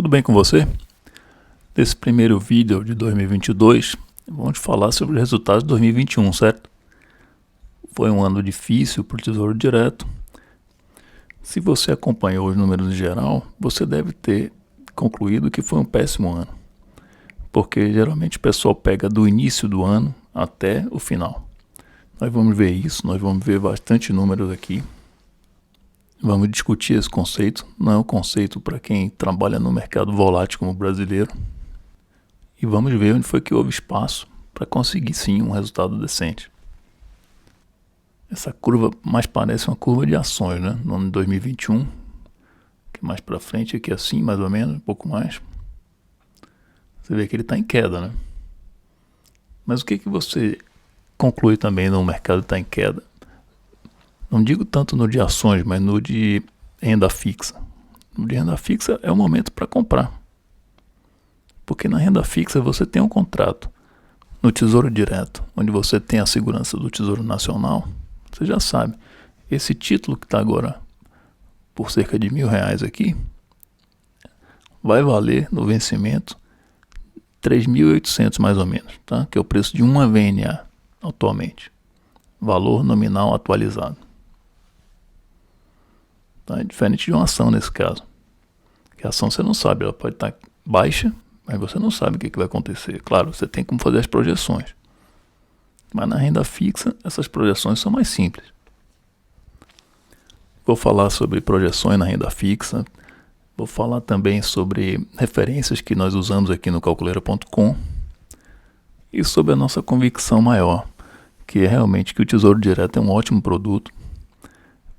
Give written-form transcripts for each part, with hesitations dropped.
Tudo bem com você? Nesse primeiro vídeo de 2022, vamos falar sobre os resultados de 2021, certo? Foi um ano difícil para o Tesouro Direto. Se você acompanhou os números em geral, você deve ter concluído que foi um péssimo ano, porque geralmente o pessoal pega do início do ano até o final. Nós vamos ver isso, nós vamos ver bastante números aqui. Vamos discutir esse conceito, não é um conceito para quem trabalha no mercado volátil como brasileiro. E vamos ver onde foi que houve espaço para conseguir sim um resultado decente. Essa curva mais parece uma curva de ações, né? No ano de 2021, que mais para frente aqui assim, mais ou menos, um pouco mais. Você vê que ele está em queda, né? Mas o que você conclui também no mercado está em queda? Não digo tanto no de ações, mas no de renda fixa. No de renda fixa é o momento para comprar. Porque na renda fixa você tem um contrato. No Tesouro Direto, onde você tem a segurança do Tesouro Nacional, você já sabe, esse título que está agora por cerca de R$1.000 aqui, vai valer no vencimento 3.800 mais ou menos, tá? Que é o preço de uma VNA atualmente. Valor nominal atualizado. Tá? É diferente de uma ação nesse caso. Que a ação você não sabe, ela pode estar baixa, mas você não sabe o que vai acontecer. Claro, você tem como fazer as projeções. Mas na renda fixa, essas projeções são mais simples. Vou falar sobre projeções na renda fixa. Vou falar também sobre referências que nós usamos aqui no calculeira.com. E sobre a nossa convicção maior, que é realmente que o Tesouro Direto é um ótimo produto,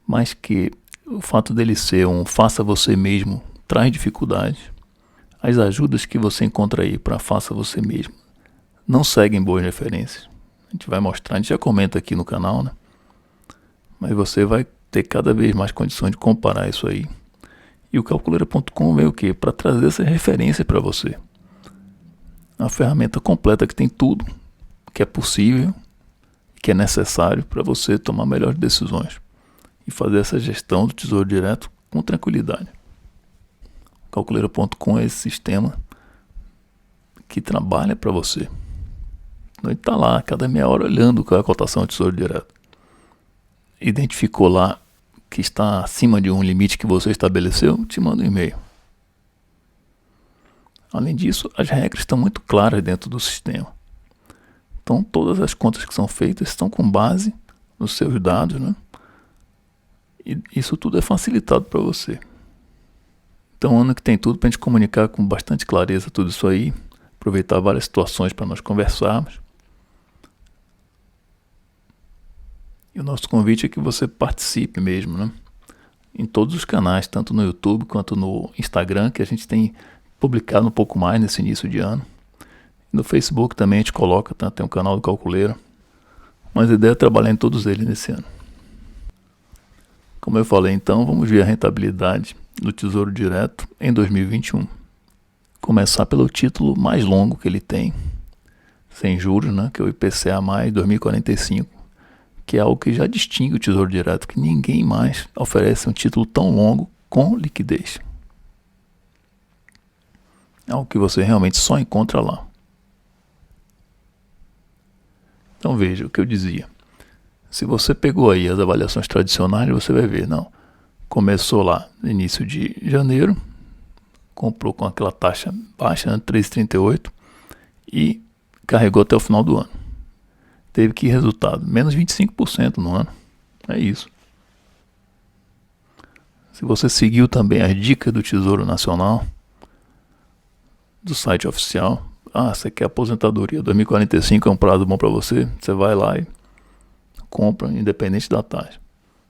mas que o fato dele ser um faça você mesmo traz dificuldades. As ajudas que você encontra aí para faça você mesmo não seguem boas referências. A gente vai mostrar, a gente já comenta aqui no canal, né? Mas você vai ter cada vez mais condições de comparar isso aí. E o calculeira.com veio o quê? Para trazer essa referência para você. Uma ferramenta completa que tem tudo que é possível, que é necessário para você tomar melhores decisões e fazer essa gestão do Tesouro Direto com tranquilidade. Calculeira.com é esse sistema que trabalha para você. Então ele está lá, cada meia hora olhando qual é a cotação do Tesouro Direto. Identificou lá que está acima de um limite que você estabeleceu, te manda um e-mail. Além disso, as regras estão muito claras dentro do sistema. Então todas as contas que são feitas estão com base nos seus dados, né? E isso tudo é facilitado para você. Então, ano que tem tudo para a gente comunicar com bastante clareza tudo isso aí, aproveitar várias situações para nós conversarmos. E o nosso convite é que você participe mesmo, né? Em todos os canais, tanto no YouTube quanto no Instagram, que a gente tem publicado um pouco mais nesse início de ano. No Facebook também a gente coloca, tá? Tem um canal do Calculeira. Mas a ideia é trabalhar em todos eles nesse ano. Como eu falei, então, vamos ver a rentabilidade do Tesouro Direto em 2021. Começar pelo título mais longo que ele tem, sem juros, né, que é o IPCA+, 2045, que é algo que já distingue o Tesouro Direto, que ninguém mais oferece um título tão longo com liquidez. É algo que você realmente só encontra lá. Então veja o que eu dizia. Se você pegou aí as avaliações tradicionais, você vai ver, não, começou lá no início de janeiro, comprou com aquela taxa baixa, né, 3,38, e carregou até o final do ano. Teve que resultado, menos 25% no ano. É isso. Se você seguiu também as dicas do Tesouro Nacional, do site oficial, você quer aposentadoria, 2045 é um prazo bom para você, você vai lá e compra, independente da taxa.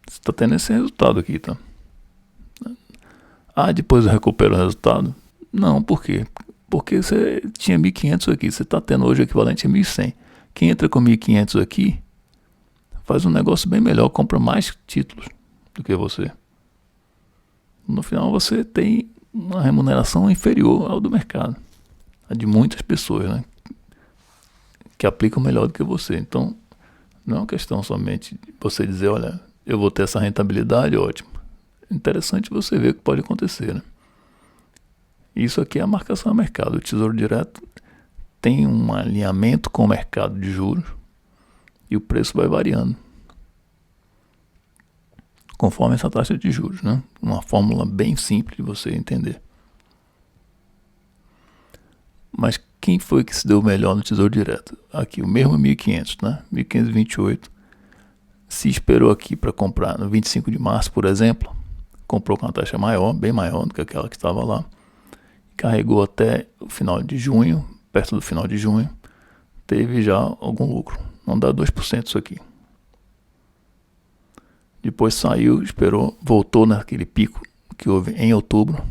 Você está tendo esse resultado aqui, tá? Depois eu recupero o resultado? Não, por quê? Porque você tinha 1.500 aqui, você está tendo hoje o equivalente a 1.100. Quem entra com 1.500 aqui faz um negócio bem melhor, compra mais títulos do que você. No final você tem uma remuneração inferior ao do mercado, a de muitas pessoas, né? Que aplicam melhor do que você. Então não é uma questão somente de você dizer, olha, eu vou ter essa rentabilidade, ótimo. É interessante você ver o que pode acontecer, né? Isso aqui é a marcação a mercado. O Tesouro Direto tem um alinhamento com o mercado de juros e o preço vai variando conforme essa taxa de juros, né? Uma fórmula bem simples de você entender. Mas quem foi que se deu melhor no Tesouro Direto? Aqui, o mesmo 1.500, né? 1.528. Se esperou aqui para comprar no 25 de março, por exemplo, comprou com uma taxa maior, bem maior do que aquela que estava lá, carregou até o final de junho, perto do final de junho, teve já algum lucro. Não dá 2% isso aqui. Depois saiu, esperou, voltou naquele pico que houve em outubro,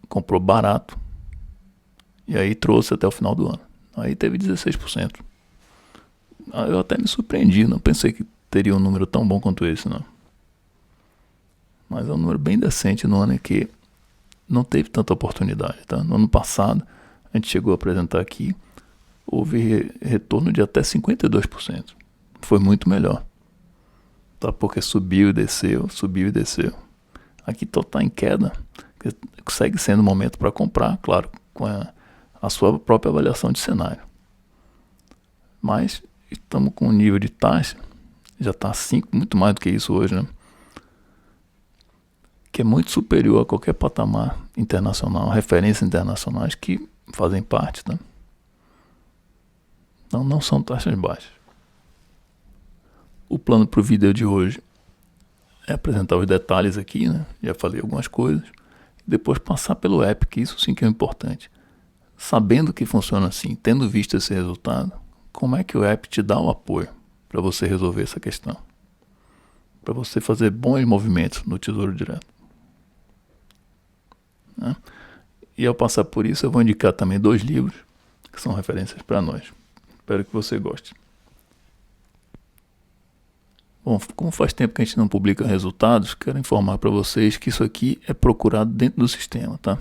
comprou barato e aí trouxe até o final do ano. Aí teve 16%. Eu até me surpreendi, não pensei que teria um número tão bom quanto esse, não. Mas é um número bem decente no ano em que não teve tanta oportunidade, tá? No ano passado, a gente chegou a apresentar aqui, houve retorno de até 52%. Foi muito melhor, tá? Porque subiu e desceu, subiu e desceu. Aqui está em queda, segue sendo o momento para comprar, claro, com a sua própria avaliação de cenário. Mas estamos com um nível de taxa, já está 5, muito mais do que isso hoje, né? Que é muito superior a qualquer patamar internacional, referências internacionais que fazem parte, tá? Então não são taxas baixas. O plano para o vídeo de hoje é apresentar os detalhes aqui, né? Já falei algumas coisas. Depois passar pelo app, que isso sim que é importante. Sabendo que funciona assim, tendo visto esse resultado, como é que o app te dá o apoio para você resolver essa questão? Para você fazer bons movimentos no Tesouro Direto. Né? E ao passar por isso, eu vou indicar também 2 livros que são referências para nós. Espero que você goste. Bom, como faz tempo que a gente não publica resultados, quero informar para vocês que isso aqui é procurado dentro do sistema, tá?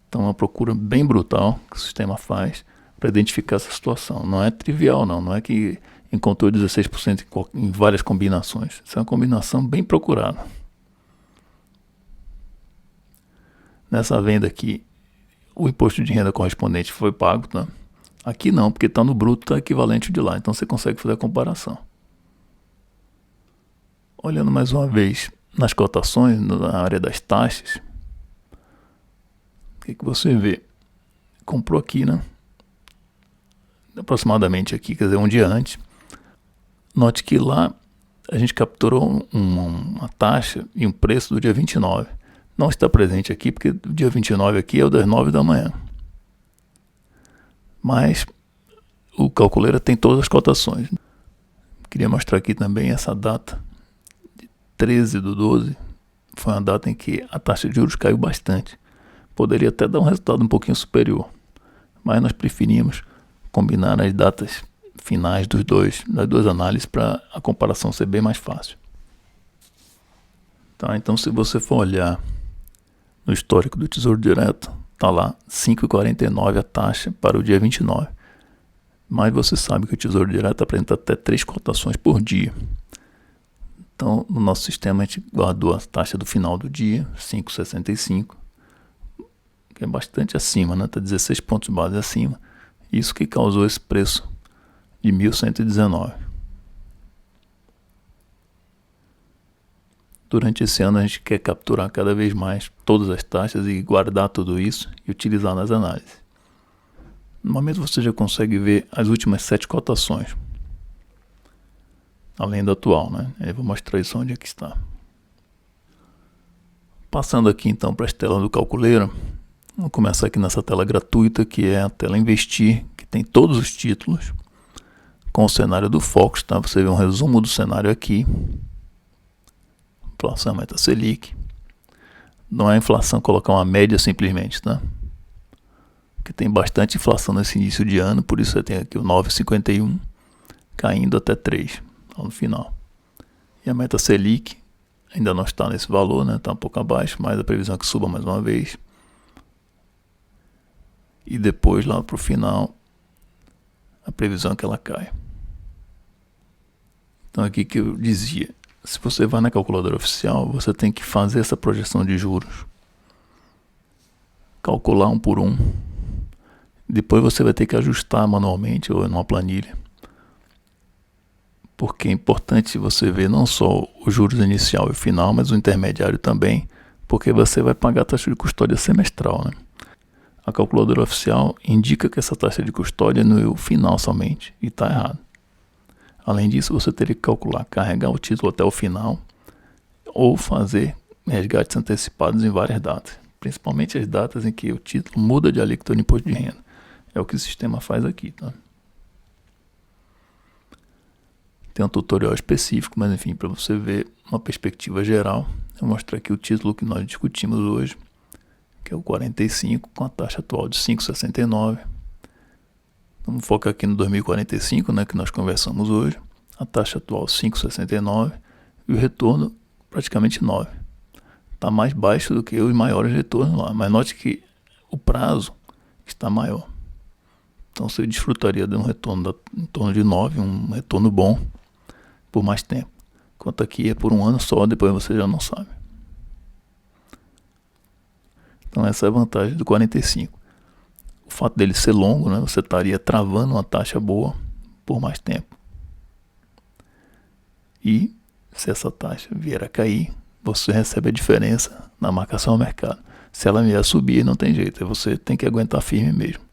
Então é uma procura bem brutal que o sistema faz para identificar essa situação. Não é trivial, não é que encontrou 16% em várias combinações. Isso é uma combinação bem procurada. Nessa venda aqui, o imposto de renda correspondente foi pago, tá? Aqui não, porque está no bruto, está equivalente de lá. Então você consegue fazer a comparação. Olhando mais uma vez nas cotações, na área das taxas, o que você vê? Comprou aqui, né? Aproximadamente aqui, quer dizer, um dia antes. Note que lá a gente capturou uma taxa e um preço do dia 29. Não está presente aqui, porque o dia 29 aqui é o das 9 da manhã. Mas o Calculeira tem todas as cotações. Queria mostrar aqui também essa data. 13/12 foi uma data em que a taxa de juros caiu bastante. Poderia até dar um resultado um pouquinho superior, mas nós preferimos combinar as datas finais das duas análises para a comparação ser bem mais fácil. Tá, então se você for olhar no histórico do Tesouro Direto, está lá 5,49 a taxa para o dia 29. Mas você sabe que o Tesouro Direto apresenta até 3 cotações por dia. Então, no nosso sistema, a gente guardou a taxa do final do dia, 5,65, que é bastante acima, né? Está 16 pontos base acima. Isso que causou esse preço de 1.119. Durante esse ano, a gente quer capturar cada vez mais todas as taxas e guardar tudo isso e utilizar nas análises. No momento, você já consegue ver as últimas 7 cotações. Além da atual, né? Eu vou mostrar isso onde é que está. Passando aqui então para as telas do Calculeira, vamos começar aqui nessa tela gratuita, que é a tela Investir, que tem todos os títulos, com o cenário do Focus, tá? Você vê um resumo do cenário aqui. Inflação, meta Selic. Não é inflação colocar uma média simplesmente, tá? Porque tem bastante inflação nesse início de ano, por isso você tem aqui o 9,51 caindo até 3. No final. E a meta Selic ainda não está nesse valor, né? Está um pouco abaixo, mas a previsão é que suba mais uma vez. E depois, lá para o final, a previsão é que ela caia. Então aqui que eu dizia, se você vai na calculadora oficial, você tem que fazer essa projeção de juros calcular um por um. Depois você vai ter que ajustar manualmente ou numa planilha. Porque é importante você ver não só os juros inicial e final, mas o intermediário também, porque você vai pagar a taxa de custódia semestral, né? A calculadora oficial indica que essa taxa de custódia é no final somente, e está errado. Além disso, você teria que calcular, carregar o título até o final, ou fazer resgates antecipados em várias datas, principalmente as datas em que o título muda de alíquota do imposto de renda. É o que o sistema faz aqui, tá? Tem um tutorial específico, mas enfim, para você ver uma perspectiva geral, eu mostro aqui o título que nós discutimos hoje, que é o 45, com a taxa atual de 5,69. Vamos focar aqui no 2045, né, que nós conversamos hoje. A taxa atual 5,69 e o retorno praticamente 9. Está mais baixo do que os maiores retornos lá, mas note que o prazo está maior. Então você desfrutaria de um retorno em torno de 9, um retorno bom, por mais tempo. Enquanto aqui é por um ano só, depois você já não sabe. Então essa é a vantagem do 45. O fato dele ser longo, né, você estaria travando uma taxa boa por mais tempo. E se essa taxa vier a cair, você recebe a diferença na marcação ao mercado. Se ela vier a subir, não tem jeito, você tem que aguentar firme mesmo.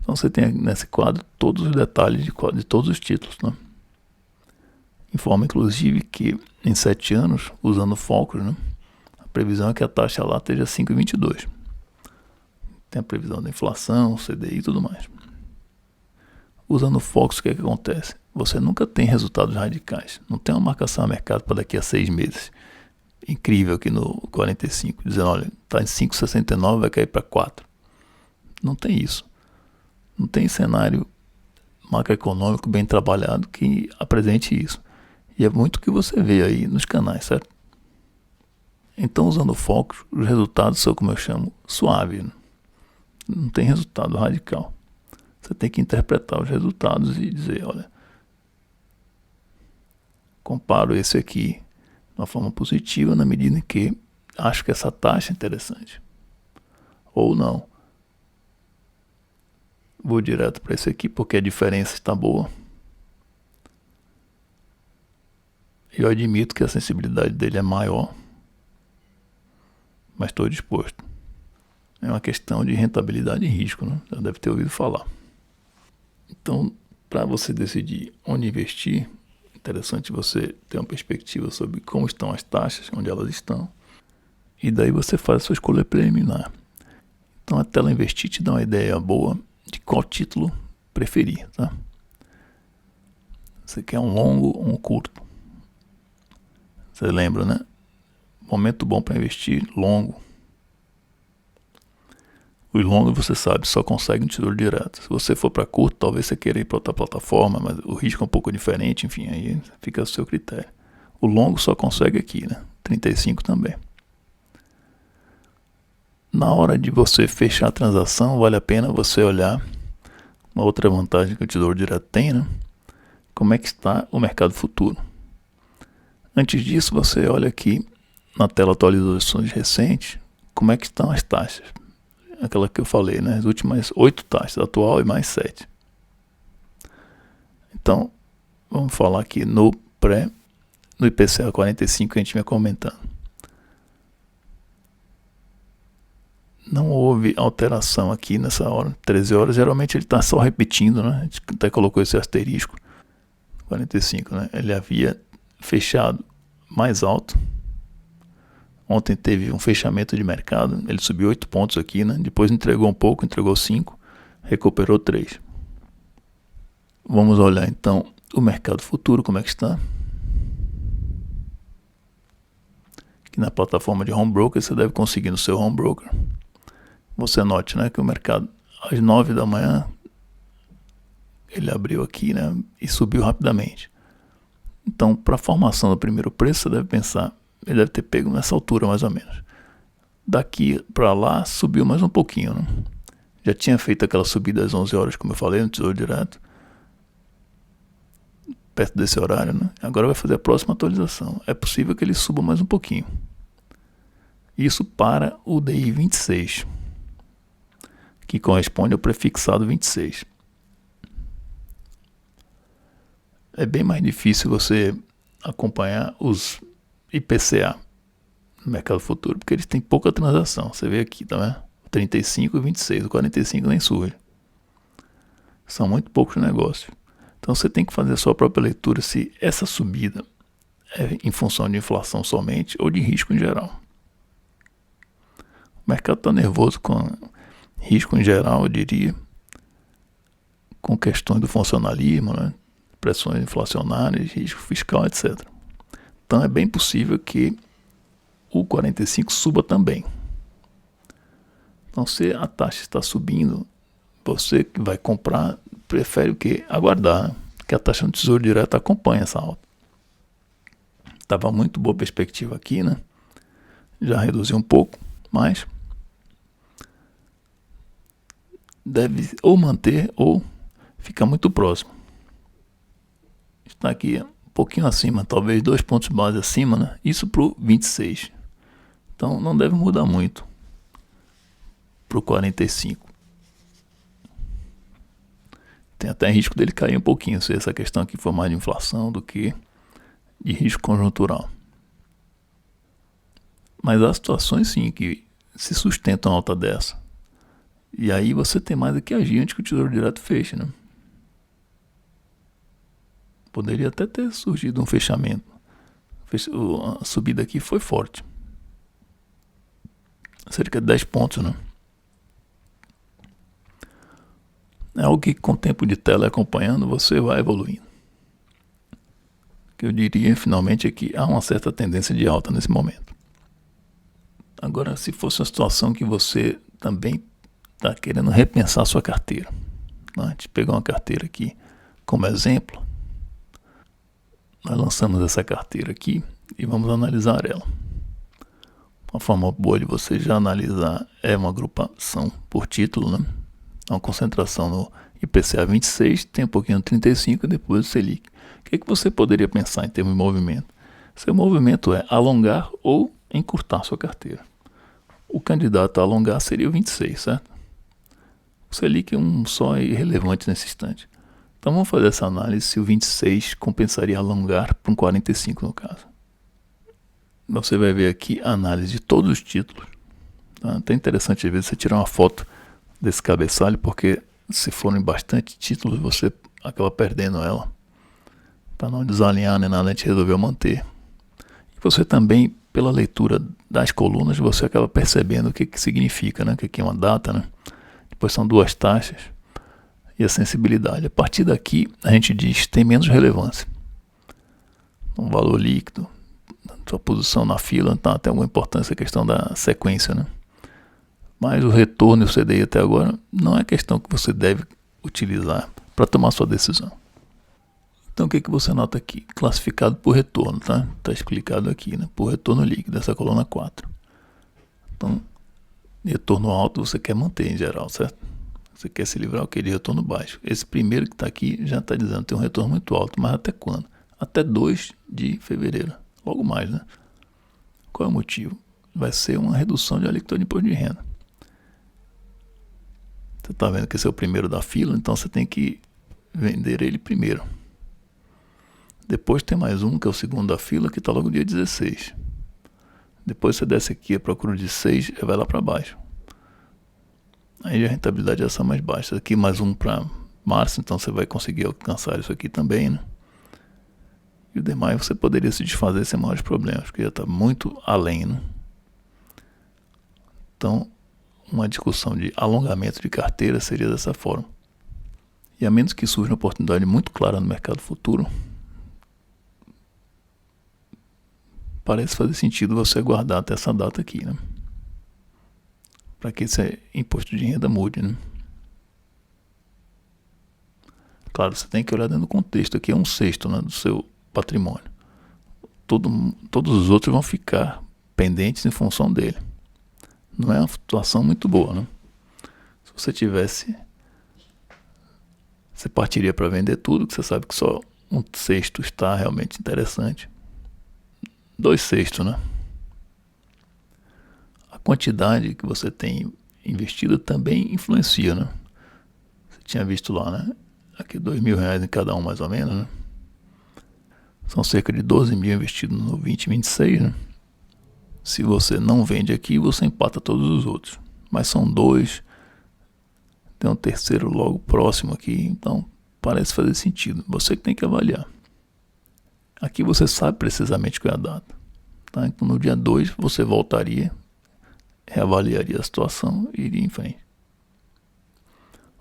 Então você tem nesse quadro todos os detalhes de todos os títulos, né? Informa inclusive que em 7 anos, usando Focus, né, a previsão é que a taxa lá esteja 5,22. Tem a previsão da inflação, CDI e tudo mais. Usando Focus, o que é que acontece? Você nunca tem resultados radicais. Não tem uma marcação a mercado para daqui a 6 meses. Incrível aqui no 45, dizendo, olha, está em 5,69, vai cair para 4. Não tem isso. Não tem cenário macroeconômico bem trabalhado que apresente isso. E é muito o que você vê aí nos canais, certo? Então, usando o Focus, os resultados são, como eu chamo, suaves, né? Não tem resultado radical. Você tem que interpretar os resultados e dizer, olha, comparo esse aqui de uma forma positiva na medida em que acho que essa taxa é interessante. Ou não. Vou direto para esse aqui porque a diferença está boa. Eu admito que a sensibilidade dele é maior, mas estou disposto. É uma questão de rentabilidade e risco, né? Já deve ter ouvido falar. Então, para você decidir onde investir, é interessante você ter uma perspectiva sobre como estão as taxas, onde elas estão, e daí você faz a sua escolha preliminar. Então, a tela Investir te dá uma ideia boa de qual título preferir, tá? Você quer um longo ou um curto? Você lembra, né? Momento bom para investir, longo. Os longos, você sabe, só consegue um tesouro direto. Se você for para curto, talvez você queira ir para outra plataforma, mas o risco é um pouco diferente, enfim, aí fica ao seu critério. O longo só consegue aqui, né? 35 também. Na hora de você fechar a transação, vale a pena você olhar uma outra vantagem que o tesouro direto tem, né? Como é que está o mercado futuro. Antes disso, você olha aqui na tela atualizações recentes, como é que estão as taxas. Aquela que eu falei, né? As últimas 8 taxas, atual e mais 7. Então, vamos falar aqui no IPCA 45 que a gente vinha comentando. Não houve alteração aqui nessa hora, 13 horas, geralmente ele está só repetindo, né? A gente até colocou esse asterisco, 45, né? Ele havia fechado mais alto. Ontem teve um fechamento de mercado, ele subiu 8 pontos aqui, né? Depois entregou um pouco, entregou 5, recuperou 3. Vamos olhar então o mercado futuro, como é que está. Aqui na plataforma de Home Broker, você deve conseguir no seu Home Broker. Você note, né, que o mercado às 9 da manhã, ele abriu aqui, né, e subiu rapidamente. Então, para a formação do primeiro preço, você deve pensar, ele deve ter pego nessa altura mais ou menos. Daqui para lá, subiu mais um pouquinho, né? Já tinha feito aquela subida às 11 horas, como eu falei, no Tesouro Direto. Perto desse horário, né? Agora vai fazer a próxima atualização. É possível que ele suba mais um pouquinho. Isso para o DI 26, que corresponde ao prefixado 26. É bem mais difícil você acompanhar os IPCA no mercado futuro, porque eles têm pouca transação. Você vê aqui, tá vendo? 35 e 26, o 45 nem surge. São muito poucos negócios. Então você tem que fazer a sua própria leitura se essa subida é em função de inflação somente ou de risco em geral. O mercado está nervoso com risco em geral, eu diria, com questões do funcionalismo, né? Pressões inflacionárias, risco fiscal, etc. Então é bem possível que o 45 suba também. Então se a taxa está subindo, você que vai comprar prefere o quê? Aguardar, que a taxa do Tesouro Direto acompanha essa alta. Estava muito boa a perspectiva aqui, né? Já reduziu um pouco, mas deve ou manter ou ficar muito próximo. Está aqui um pouquinho acima, talvez 2 pontos base acima, né? Isso para o 26. Então não deve mudar muito para o 45. Tem até risco dele cair um pouquinho, se essa questão aqui for mais de inflação do que de risco conjuntural. Mas há situações sim que se sustentam alta dessa. E aí você tem mais do que agir antes que o Tesouro Direto feche, né? Poderia até ter surgido um fechamento. A subida aqui foi forte. Cerca de 10 pontos, né? É algo que com o tempo de tela acompanhando você vai evoluindo. O que eu diria finalmente é que há uma certa tendência de alta nesse momento. Agora, se fosse uma situação que você também está querendo repensar a sua carteira, a gente pegar uma carteira aqui como exemplo, nós lançamos essa carteira aqui e vamos analisar ela. Uma forma boa de você já analisar é uma agrupação por título, né? Uma concentração no IPCA 26, tem um pouquinho no 35 e depois o Selic. O que você poderia pensar em termos de movimento? Seu movimento é alongar ou encurtar sua carteira. O candidato a alongar seria o 26, certo? O Selic é um só irrelevante nesse instante. Então vamos fazer essa análise se o 26 compensaria alongar para um 45 no caso. Você vai ver aqui a análise de todos os títulos. Tá? Até interessante às vezes você tirar uma foto desse cabeçalho, porque se forem bastante títulos você acaba perdendo ela. Para não desalinhar nem nada, a gente resolveu manter. E você também, pela leitura das colunas, você acaba percebendo o que significa, né? O que é uma data, né? Depois são duas taxas e a sensibilidade. A partir daqui a gente diz tem menos relevância. Um valor líquido, sua posição na fila, então tem alguma importância a questão da sequência, né? Mas o retorno e o CDI até agora não é questão que você deve utilizar para tomar sua decisão. Então o que você nota aqui? Classificado por retorno, tá? Está explicado aqui, né? Por retorno líquido, essa coluna 4. Então, retorno alto você quer manter em geral, certo? Você quer se livrar de retorno baixo. Esse primeiro que está aqui já está dizendo que tem um retorno muito alto, mas até quando? Até 2 de fevereiro, logo mais, né? Qual é o motivo? Vai ser uma redução de alíquota de imposto de renda. Você está vendo que esse é o primeiro da fila, então você tem que vender ele primeiro. Depois tem mais um, que é o segundo da fila, que está logo no dia 16. Depois você desce aqui, a procura de 6 e vai lá para baixo. Aí a rentabilidade já está mais baixa. Aqui mais um para março, então você vai conseguir alcançar isso aqui também, né? E o demais você poderia se desfazer sem maiores problemas, porque já está muito além, né? Então, uma discussão de alongamento de carteira seria dessa forma. E a menos que surja uma oportunidade muito clara no mercado futuro, parece fazer sentido você guardar até essa data aqui, né? Para que esse imposto de renda mude, né? Claro, você tem que olhar dentro do contexto. Aqui é 1/6, né, do seu patrimônio. Todos os outros vão ficar pendentes em função dele. Não é uma situação muito boa, né? Se você tivesse, você partiria para vender tudo, que você sabe que só 1/6 está realmente interessante. 2/6, né? A quantidade que você tem investido também influencia, né? Você tinha visto lá, né? Aqui R$2.000 em cada um, mais ou menos, né? São cerca de 12 mil investidos no 2026, né? Se você não vende aqui, você empata todos os outros. Mas são dois, tem um terceiro logo próximo aqui, então parece fazer sentido. Você que tem que avaliar. Aqui você sabe precisamente qual é a data. Tá? Então no dia 2 você voltaria, reavaliaria a situação e iria em frente.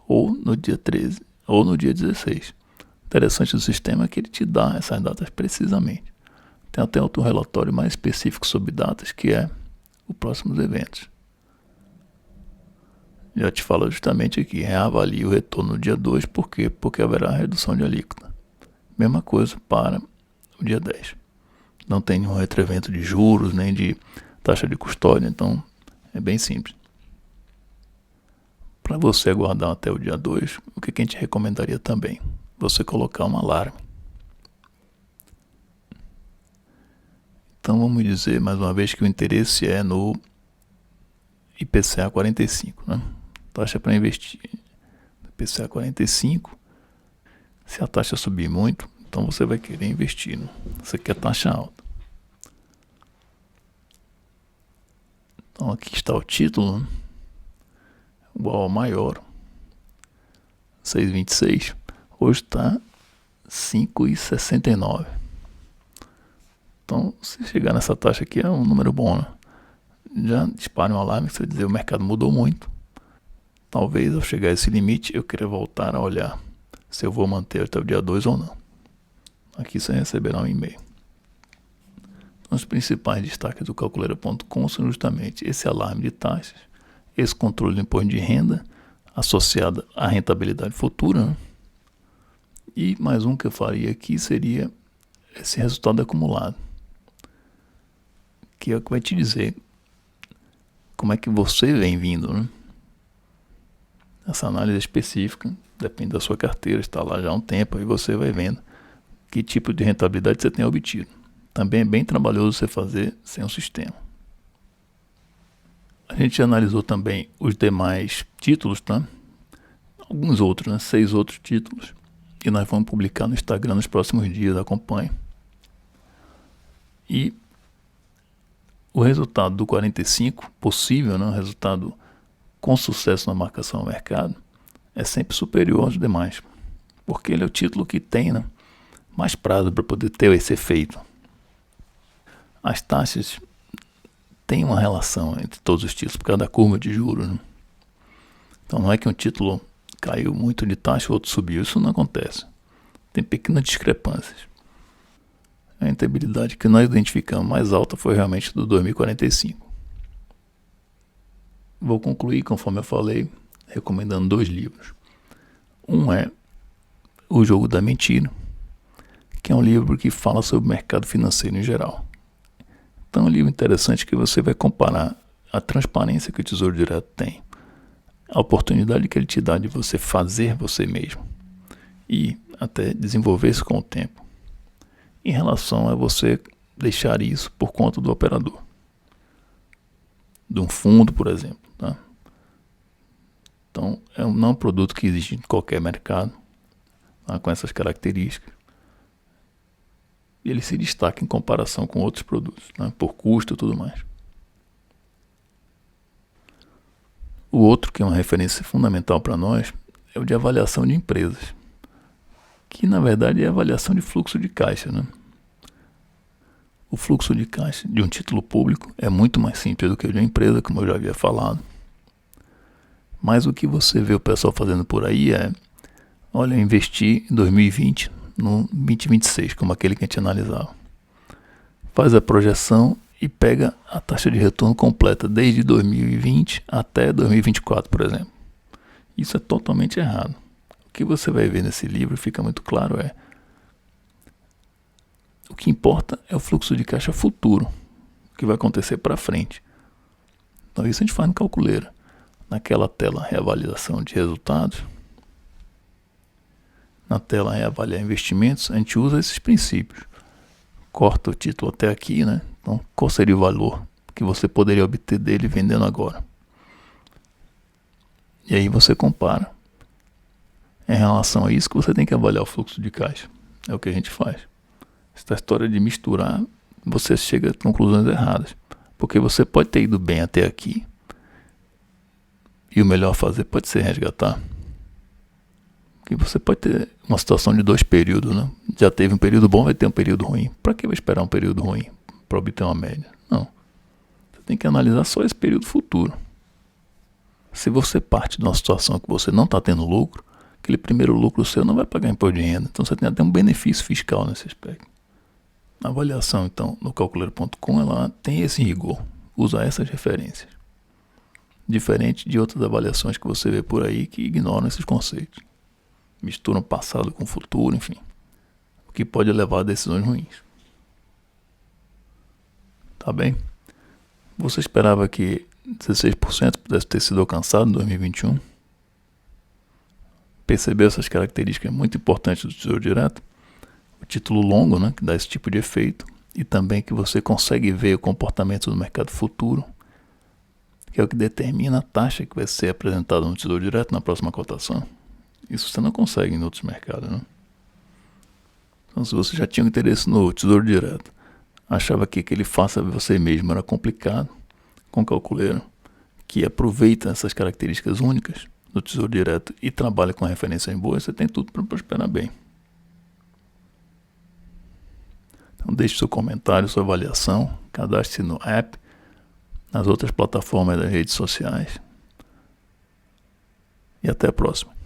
Ou no dia 13, ou no dia 16. Interessante do sistema é que ele te dá essas datas precisamente. Tem até outro relatório mais específico sobre datas, que é os próximos eventos. Já te fala justamente aqui, reavalie o retorno no dia 2, por quê? Porque haverá redução de alíquota. Mesma coisa para o dia 10. Não tem nenhum retroevento de juros, nem de taxa de custódia, então é bem simples. Para você aguardar até o dia 2, o que a gente recomendaria também? Você colocar um alarme. Então vamos dizer mais uma vez que o interesse é no IPCA 45, né? Taxa para investir. IPCA 45. Se a taxa subir muito, então você vai querer investir, né? Você quer taxa alta. Então aqui está o título, né? Igual ao maior. 6,26. Hoje está 5,69. Então, se chegar nessa taxa aqui é um número bom, né? Já dispara um alarme que você dizer o mercado mudou muito. Talvez ao chegar a esse limite eu queira voltar a olhar se eu vou manter até o dia 2 ou não. Aqui você receberá um e-mail. Então, os principais destaques do calculeira.com são justamente esse alarme de taxas, esse controle do imposto de renda associado à rentabilidade futura, né? E mais um que eu faria aqui seria esse resultado acumulado, que é o que vai te dizer como é que você vem vindo, né? Essa análise específica depende da sua carteira, está lá já há um tempo, aí você vai vendo que tipo de rentabilidade você tem obtido. Também é bem trabalhoso você fazer sem um sistema. A gente analisou também os demais títulos, tá? Alguns outros, né? 6 outros títulos, e nós vamos publicar no Instagram nos próximos dias, acompanhe. E o resultado do 45, possível, né? O resultado com sucesso na marcação ao mercado, é sempre superior aos demais, porque ele é o título que tem, né, mais prazo para poder ter esse efeito. As taxas têm uma relação entre todos os títulos por causa da curva de juros, né? Então não é que um título caiu muito de taxa e o outro subiu, isso não acontece. Tem pequenas discrepâncias. A rentabilidade que nós identificamos mais alta foi realmente do 2045. Vou concluir, conforme eu falei, recomendando 2 livros. Um é O Jogo da Mentira, que é um livro que fala sobre o mercado financeiro em geral. Então é um livro interessante que você vai comparar a transparência que o Tesouro Direto tem, a oportunidade que ele te dá de você fazer você mesmo e até desenvolver isso com o tempo, em relação a você deixar isso por conta do operador, de um fundo, por exemplo, tá? Então, não é um produto que existe em qualquer mercado, tá, com essas características. E ele se destaca em comparação com outros produtos, né, por custo e tudo mais. O outro, que é uma referência fundamental para nós, é o de avaliação de empresas, que na verdade é avaliação de fluxo de caixa, né? O fluxo de caixa de um título público é muito mais simples do que o de uma empresa, como eu já havia falado. Mas o que você vê o pessoal fazendo por aí é, olha, investir em 2020 no 2026, como aquele que a gente analisava. Faz a projeção e pega a taxa de retorno completa desde 2020 até 2024, por exemplo. Isso é totalmente errado. O que você vai ver nesse livro, fica muito claro, o que importa é o fluxo de caixa futuro, o que vai acontecer para frente. Então isso a gente faz no Calculeira. Naquela tela reavaliação de resultados, na tela reavaliar investimentos, a gente usa esses princípios. Corta o título até aqui, né? Então qual seria o valor que você poderia obter dele vendendo agora. E aí você compara. Em relação a isso que você tem que avaliar o fluxo de caixa. É o que a gente faz. Essa história de misturar, você chega a conclusões erradas. Porque você pode ter ido bem até aqui. E o melhor a fazer pode ser resgatar. Porque você pode ter uma situação de 2 períodos, né? Já teve um período bom, vai ter um período ruim. Para que vai esperar um período ruim para obter uma média? Não. Você tem que analisar só esse período futuro. Se você parte de uma situação que você não está tendo lucro, aquele primeiro lucro seu não vai pagar imposto de renda. Então você tem até um benefício fiscal nesse aspecto. A avaliação, então, no calculeiro.com, ela tem esse rigor. Usa essas referências. Diferente de outras avaliações que você vê por aí que ignoram esses conceitos. Misturam passado com futuro, enfim. O que pode levar a decisões ruins. Tá bem? Você esperava que 16% pudesse ter sido alcançado em 2021? Percebeu essas características muito importantes do Tesouro Direto? O título longo, né, que dá esse tipo de efeito, e também que você consegue ver o comportamento do mercado futuro, que é o que determina a taxa que vai ser apresentada no Tesouro Direto na próxima cotação. Isso você não consegue em outros mercados, né? Então, se você já tinha um interesse no Tesouro Direto, achava que ele faça você mesmo era complicado, com o Calculeiro, que aproveita essas características únicas do Tesouro Direto e trabalha com referência em boas, você tem tudo para prosperar bem. Então deixe seu comentário, sua avaliação, cadastre-se no app, nas outras plataformas das redes sociais. E até a próxima.